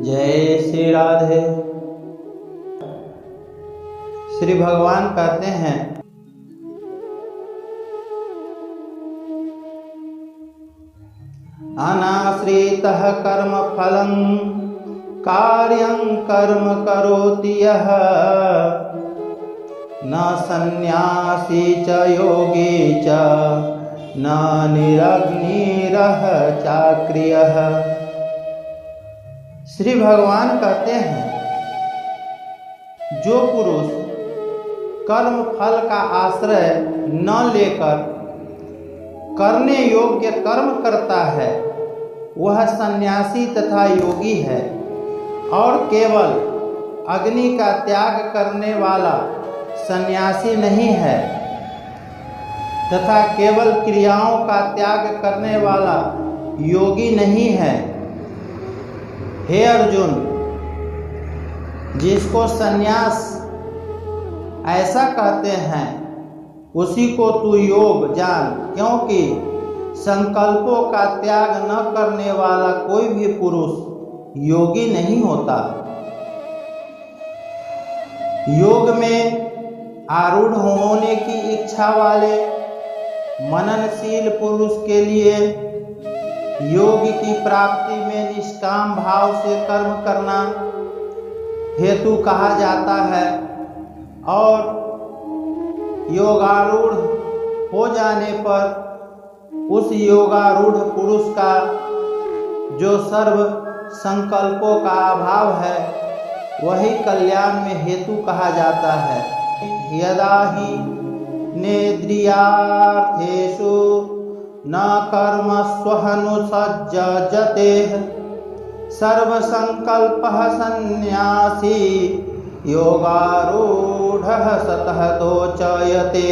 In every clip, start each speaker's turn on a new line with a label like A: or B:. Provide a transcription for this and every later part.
A: जय श्री राधे। श्री भगवान कहते हैं, अनाश्रितः कर्म फलं कार्यं कर्म करोति यः, न सन्न्यासी च योगी च न निरग्निरः चाक्रियः। श्री भगवान कहते हैं, जो पुरुष कर्म फल का आश्रय न लेकर करने योग्य कर्म करता है वह सन्यासी तथा योगी है, और केवल अग्नि का त्याग करने वाला सन्यासी नहीं है तथा केवल क्रियाओं का त्याग करने वाला योगी नहीं है। हे अर्जुन, जिसको सन्यास ऐसा कहते हैं उसी को तू योग जान, क्योंकि संकल्पों का त्याग न करने वाला कोई भी पुरुष योगी नहीं होता। योग में आरूढ़ होने की इच्छा वाले मननशील पुरुष के लिए योग की प्राप्ति में निष्काम भाव से कर्म करना हेतु कहा जाता है, और योगारूढ़ हो जाने पर उस योगारूढ़ पुरुष का जो सर्व संकल्पों का अभाव है वही कल्याण में हेतु कहा जाता है। यदा ही नेन्द्रियार्थेषु न कर्मस्वनुसज्जते सर्वसंकल्पः सन्न्यासी योगारूढ़ः सतः दोचयते।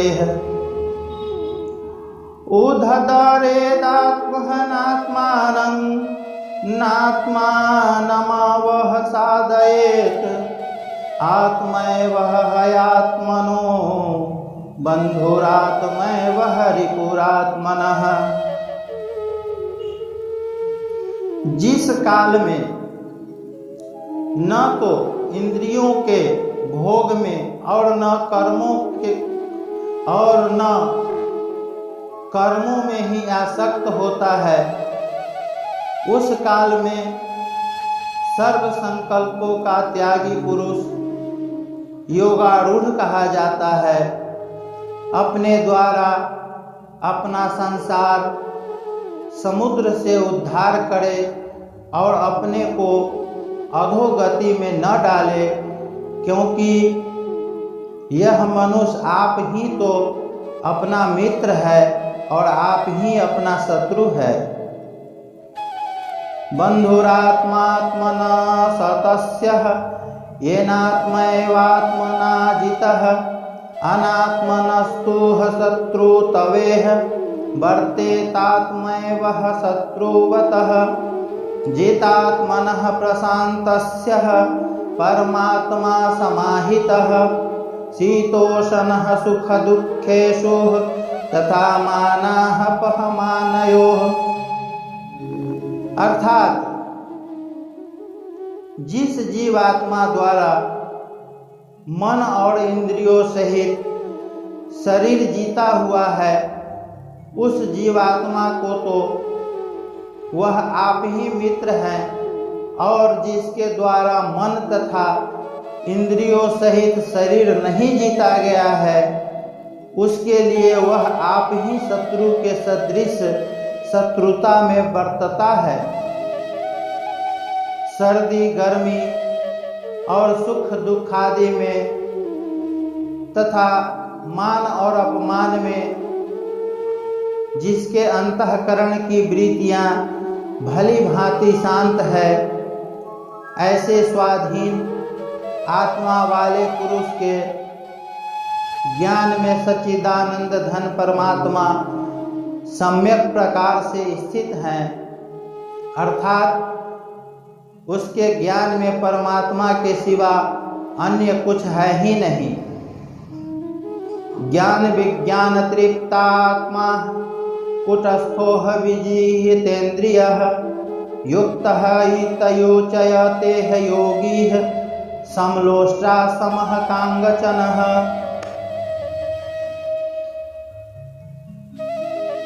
A: उद्धरेदात्महनात्मानं नात्मानमवसादयेत् आत्मैव हयात्मनो बन्धुरात्मैव रिपुरात्मनः। जिस काल में न तो इंद्रियों के भोग में और न कर्मों में ही आसक्त होता है, उस काल में सर्व संकल्पों का त्यागी पुरुष योगारूढ़ कहा जाता है। अपने द्वारा अपना संसार समुद्र से उद्धार करे और अपने को अधोगति में न डाले, क्योंकि यह मनुष्य आप ही तो अपना मित्र है और आप ही अपना शत्रु है। बन्धुरात्मात्मना सतस्यः येनात्मैवात्मना जितः अनात्मनस्तु शत्रुतवेह वर्तेतात्मैव शत्रुवतः। जितात्मनः प्रशान्तस्य परमात्मा समाहितः शीतोषणः सुखदुःखेषु तथा मानापमानयोः। अर्थात जिस जीवात्मा द्वारा मन और इंद्रियों सहित शरीर जीता हुआ है उस जीवात्मा को तो वह आप ही मित्र हैं, और जिसके द्वारा मन तथा इंद्रियों सहित शरीर नहीं जीता गया है उसके लिए वह आप ही शत्रु के सदृश शत्रुता में बरतता है। सर्दी गर्मी और सुख दुख आदि में तथा मान और अपमान में जिसके अंतःकरण की वृत्तियां भली भांति शांत है, ऐसे स्वाधीन आत्मा वाले पुरुष के ज्ञान में सच्चिदानंद धन परमात्मा सम्यक प्रकार से स्थित हैं, अर्थात उसके ज्ञान में परमात्मा के सिवा अन्य कुछ है ही नहीं। ज्ञान विज्ञान तृप्तात्मा कुटस्थो विजितेन्द्रियः युक्तः इतयोचयते योगी समलोष्टासमः कांगचनः।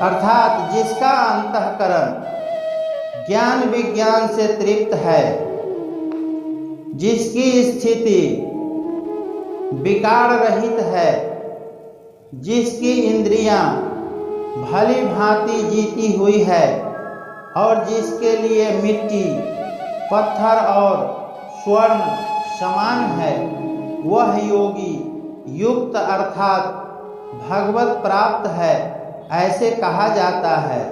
A: अर्थात जिसका अंतःकरण ज्ञान विज्ञान से तृप्त है, जिसकी स्थिति विकार रहित है, जिसकी इंद्रियां भली भांति जीती हुई है और जिसके लिए मिट्टी पत्थर और स्वर्ण समान है, वह योगी युक्त अर्थात भगवत प्राप्त है, ऐसे कहा जाता है।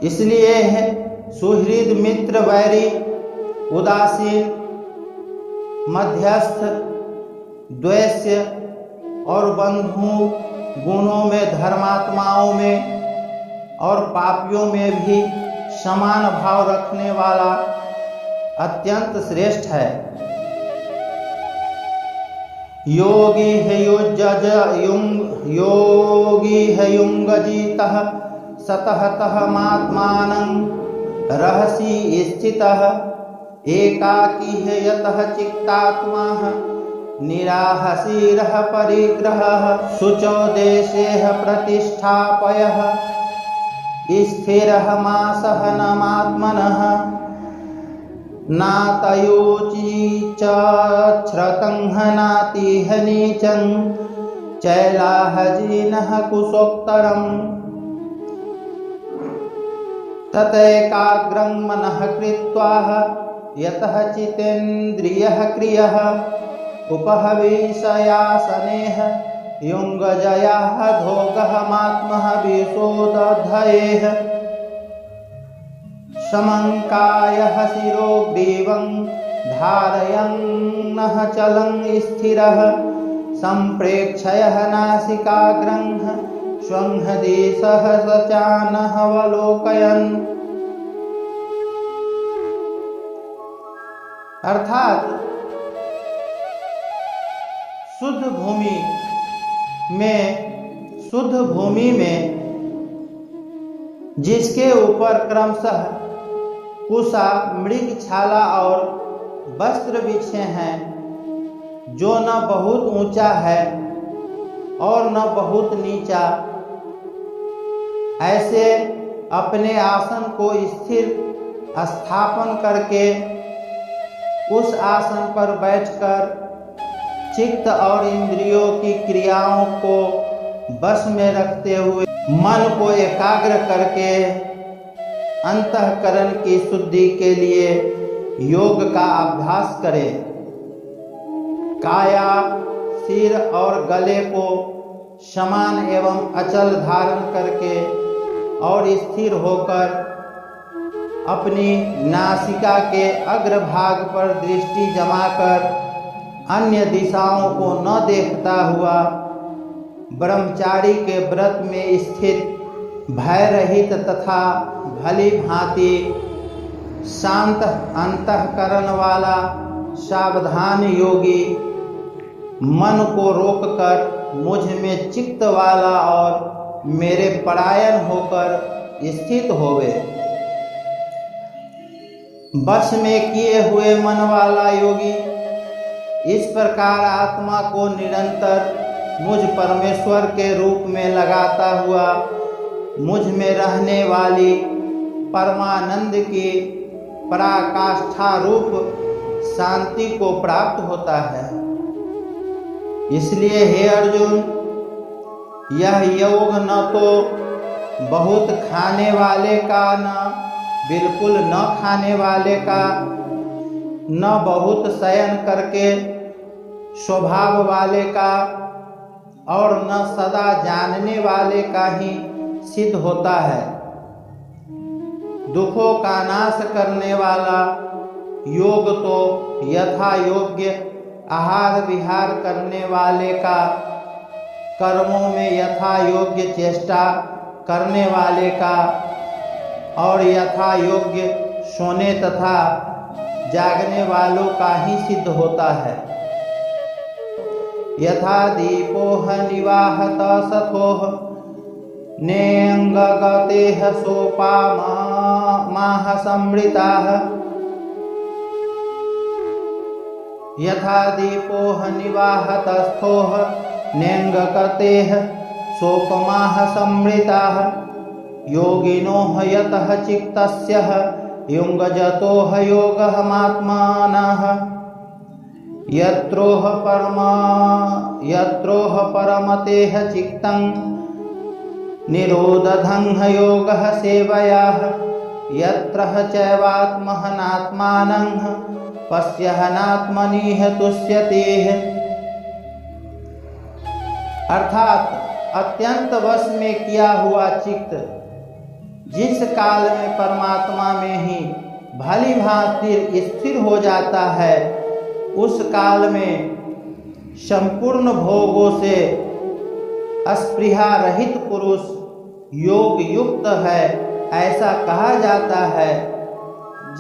A: इसलिए सुहृद मित्र वैरी उदासीन मध्यस्थ द्वैस्य और बंधु गुणों में धर्मात्माओं में और पापियों में भी समान भाव रखने वाला अत्यंत श्रेष्ठ है। योगी है युंगजीतः सतहतः मात्मानं रहसि स्थितः एकाकी है यतः चित्तात्मा निराहसीरः परिग्रहः शुचो देशेह प्रतिष्ठापयः स्थिरः मासः नमात्मनः नातयोची च श्रतं नातिह नीचं चैलाहजीनः कुशोत्तरम् ततैकाग्रं मनः कृत्वा यतः चितेन्द्रियः क्रियः उपहविषयासनेह युङ्गजयाः धोगः मात्मः विशोदधयेः समङ्कायः शिरोग्रीवं धारयन्नः चलं स्थिरः सम्प्रेक्षयः नासिकाग्रं स्वं दिशः सचानः अवलोकयन्। अर्थात शुद्ध भूमि में जिसके ऊपर क्रमशः कुशा मृगछाला और वस्त्र बिछे हैं, जो न बहुत ऊंचा है और न बहुत नीचा, ऐसे अपने आसन को स्थिर स्थापन करके उस आसन पर बैठकर चित्त और इंद्रियों की क्रियाओं को बस में रखते हुए मन को एकाग्र करके अंतःकरण की शुद्धि के लिए योग का अभ्यास करें। काया सिर और गले को समान एवं अचल धारण करके और स्थिर होकर अपनी नासिका के अग्रभाग पर दृष्टि जमाकर अन्य दिशाओं को न देखता हुआ ब्रह्मचारी के व्रत में स्थित भय रहित तथा भली भांति शांत अंतःकरण वाला सावधान योगी मन को रोककर मुझ में चित्त वाला और मेरे परायण होकर स्थित होवे। बस में किए हुए मन वाला योगी इस प्रकार आत्मा को निरंतर मुझ परमेश्वर के रूप में लगाता हुआ मुझ में रहने वाली परमानंद की पराकाष्ठा रूप शांति को प्राप्त होता है। इसलिए हे अर्जुन, यह योग न तो बहुत खाने वाले का, न बिल्कुल न खाने वाले का, न बहुत शयन करके स्वभाव वाले का और न सदा जानने वाले का ही सिद्ध होता है। दुखों का नाश करने वाला योग तो यथा योग्य आहार विहार करने वाले का, कर्मों में यथा योग्य चेष्टा करने वाले का और यथा योग्य सोने तथा जागने वालों का ही सिद्ध होता है। यथा दीपोह निवाहत सथोह नेंगगतेह सोपामा माः संवृताः यथा दीपोः निवाहतस्थोः नेङ्गकतेः सोपमाः संवृताः योगिनोः यतः चित्तस्य युङ्गजतोः योगः महात्मानः यत्रोह परमतेह चित्तं निरोधधं योगः सेवयाः यत्र चैवात्महनात्मानं पश्यहनात्मनिः तुष्यते। अर्थात अत्यंत वश में किया हुआ चित्त जिस काल में परमात्मा में ही भली भांति स्थिर हो जाता है, उस काल में संपूर्ण भोगों से अस्पृहा रहित पुरुष योग युक्त है, ऐसा कहा जाता है।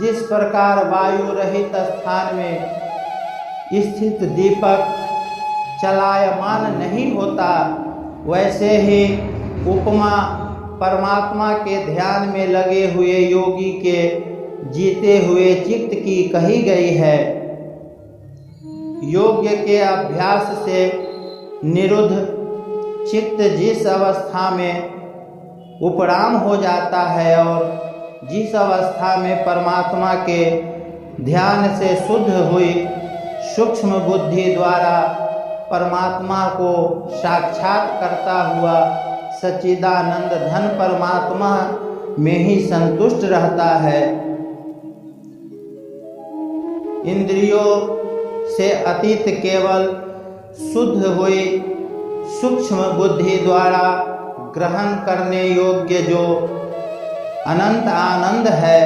A: जिस प्रकार वायु रहित स्थान में स्थित दीपक चलायमान नहीं होता, वैसे ही उपमा परमात्मा के ध्यान में लगे हुए योगी के जीते हुए चित्त की कही गई है। योग्य के अभ्यास से निरुद्ध चित्त जिस अवस्था में उपराम हो जाता है और जिस अवस्था में परमात्मा के ध्यान से शुद्ध हुई सूक्ष्म बुद्धि द्वारा परमात्मा को साक्षात करता हुआ सच्चिदानंद धन परमात्मा में ही संतुष्ट रहता है, इंद्रियों से अतीत केवल शुद्ध हुई सूक्ष्म बुद्धि द्वारा ग्रहण करने योग्य जो अनंत आनंद है,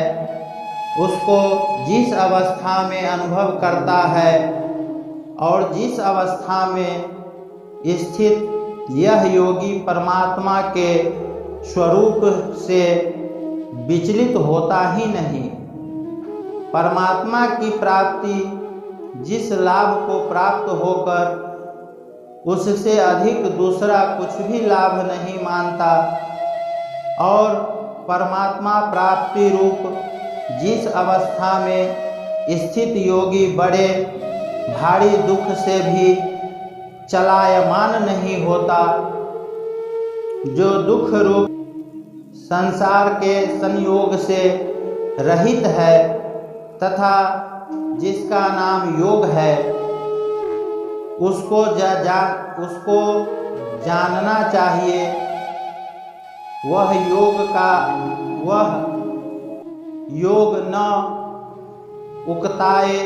A: उसको जिस अवस्था में अनुभव करता है और जिस अवस्था में स्थित यह योगी परमात्मा के स्वरूप से विचलित होता ही नहीं। परमात्मा की प्राप्ति जिस लाभ को प्राप्त होकर उससे अधिक दूसरा कुछ भी लाभ नहीं मानता और परमात्मा प्राप्ति रूप जिस अवस्था में स्थित योगी बड़े भारी दुख से भी चलायमान नहीं होता, जो दुख रूप संसार के संयोग से रहित है तथा जिसका नाम योग है, उसको जानना चाहिए। वह योग न उकताए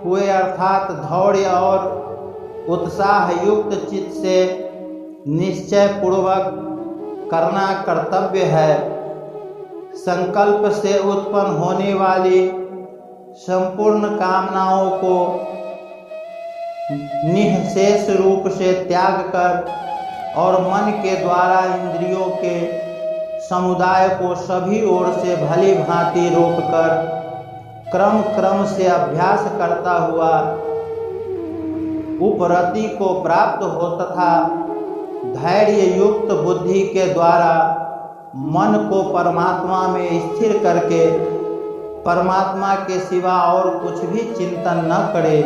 A: हुए अर्थात धैर्य और उत्साह युक्त चित्त से निश्चय पूर्वक करना कर्तव्य है। संकल्प से उत्पन्न होने वाली संपूर्ण कामनाओं को निःशेष रूप से त्याग कर और मन के द्वारा इंद्रियों के समुदाय को सभी ओर से भली भांति रोककर क्रम से अभ्यास करता हुआ उपरति को प्राप्त हो तथा धैर्य युक्त बुद्धि के द्वारा मन को परमात्मा में स्थिर करके परमात्मा के सिवा और कुछ भी चिंतन न करे।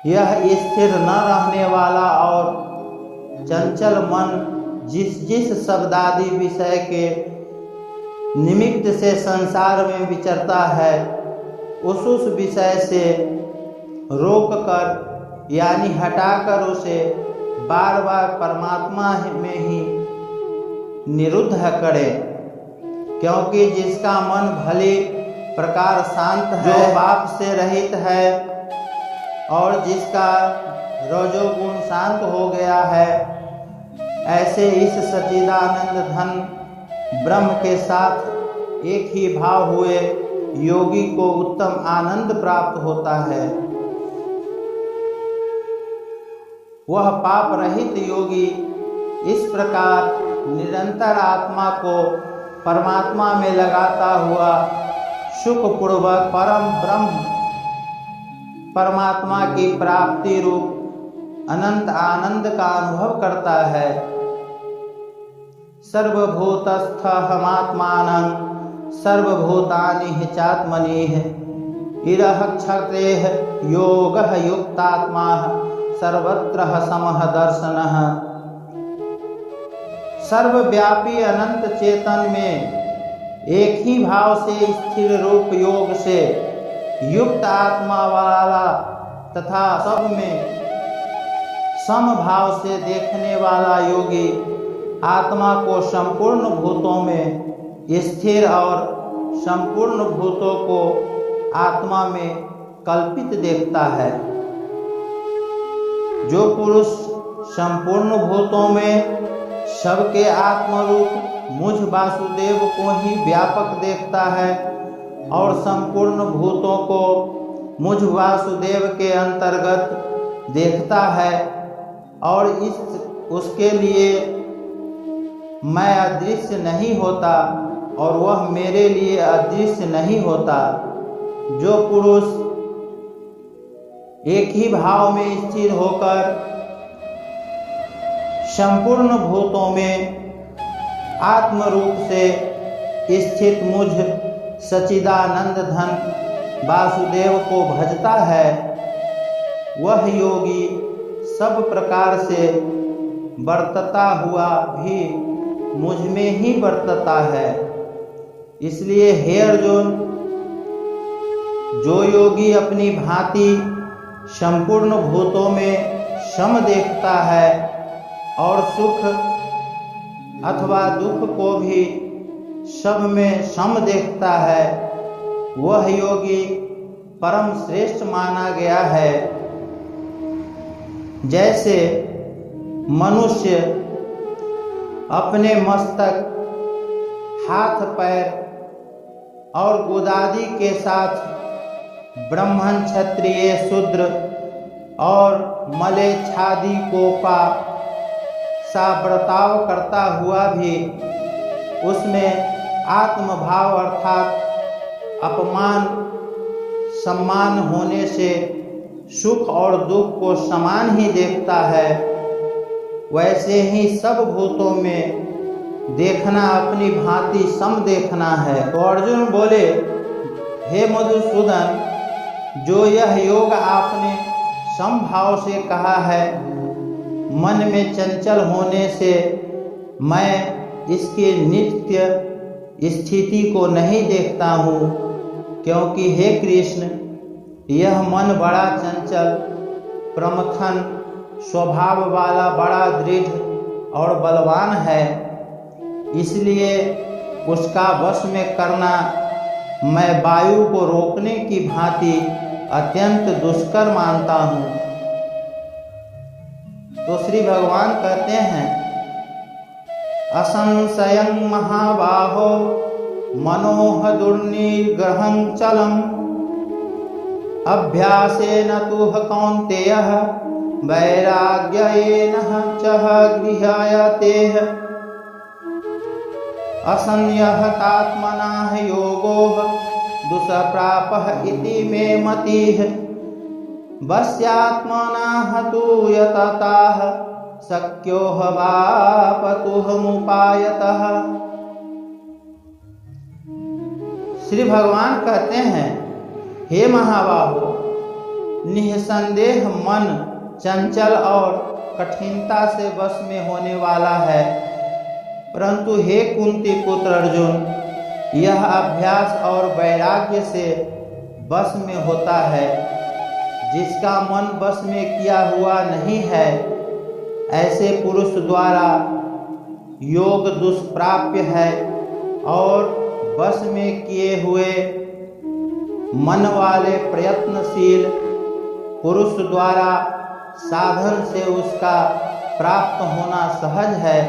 A: यह स्थिर न रहने वाला और चंचल मन जिस शब्दादि विषय के निमित्त से संसार में विचरता है, उस विषय से रोक कर यानी हटाकर उसे बार बार परमात्मा में ही निरुद्ध करे। क्योंकि जिसका मन भली प्रकार शांत है, जो पाप से रहित है और जिसका रजोगुण शांत हो गया है, ऐसे इस सच्चिदानंद धन ब्रह्म के साथ एक ही भाव हुए योगी को उत्तम आनंद प्राप्त होता है। वह पाप रहित योगी इस प्रकार निरंतर आत्मा को परमात्मा में लगाता हुआ सुखपूर्वक परम ब्रह्म परमात्मा की प्राप्ति रूप अनंत आनंद का अनुभव करता है। सर्वभूतस्थमात्मानं सर्वभूतानि हि चात्मनिः इरः क्षतेः योगः युक्तात्मा सर्वत्र समः दर्शनः। सर्वव्यापी अनंत चेतन में एक ही भाव से स्थिर रूप योग से युक्त आत्मा वाला तथा सब में समभाव से देखने वाला योगी आत्मा को संपूर्ण भूतों में स्थिर और संपूर्ण भूतों को आत्मा में कल्पित देखता है। जो पुरुष संपूर्ण भूतों में सबके आत्मरूप मुझ वासुदेव को ही व्यापक देखता है और संपूर्ण भूतों को मुझ वासुदेव के अंतर्गत देखता है और उसके लिए मैं अदृश्य नहीं होता और वह मेरे लिए अदृश्य नहीं होता। जो पुरुष एक ही भाव में स्थिर होकर संपूर्ण भूतों में आत्म रूप से स्थित मुझ सच्चिदानंद धन वासुदेव को भजता है, वह योगी सब प्रकार से बरतता हुआ भी मुझ में ही बरतता है। इसलिए हे अर्जुन, जो योगी अपनी भांति संपूर्ण भूतों में सम देखता है और सुख अथवा दुख को भी सब में सम देखता है, वह योगी परम श्रेष्ठ माना गया है। जैसे मनुष्य अपने मस्तक, हाथ पैर और गुदादि के साथ ब्राह्मण क्षत्रिय शूद्र और मलेच्छादि को सा बर्ताव करता हुआ भी उसमें आत्मभाव अर्थात अपमान सम्मान होने से सुख और दुख को समान ही देखता है, वैसे ही सब भूतों में देखना अपनी भांति सम देखना है। तो अर्जुन बोले, हे मधुसूदन, जो यह योग आपने समभाव से कहा है, मन में चंचल होने से मैं इसके नित्य स्थिति को नहीं देखता हूँ, क्योंकि हे कृष्ण, यह मन बड़ा चंचल प्रमथन स्वभाव वाला बड़ा दृढ़ और बलवान है, इसलिए उसका वश में करना मैं वायु को रोकने की भांति अत्यंत दुष्कर मानता हूँ। तो श्री भगवान कहते हैं, असंशयं महाबाहो मनोह दुर्निग्रहं चलम अभ्यासेन तुह कौन्तेयः वैराग्येन च गृह्यते। असंयतात्मनः योगो दुष्प्रापः इति मे मतिः वश्यात्मनः तु यतताः शक्यो वापतुमुपायतः। श्री भगवान कहते हैं, हे महाबाहो, निसंदेह मन चंचल और कठिनता से वश में होने वाला है, परंतु हे कुंती पुत्र अर्जुन, यह अभ्यास और वैराग्य से वश में होता है। जिसका मन वश में किया हुआ नहीं है, ऐसे पुरुष द्वारा योग दुष्प्राप्य है और वश में किए हुए मन वाले प्रयत्नशील पुरुष द्वारा साधन से उसका प्राप्त होना सहज है।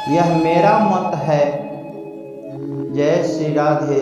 A: यह मेरा मत है। जय श्री राधे।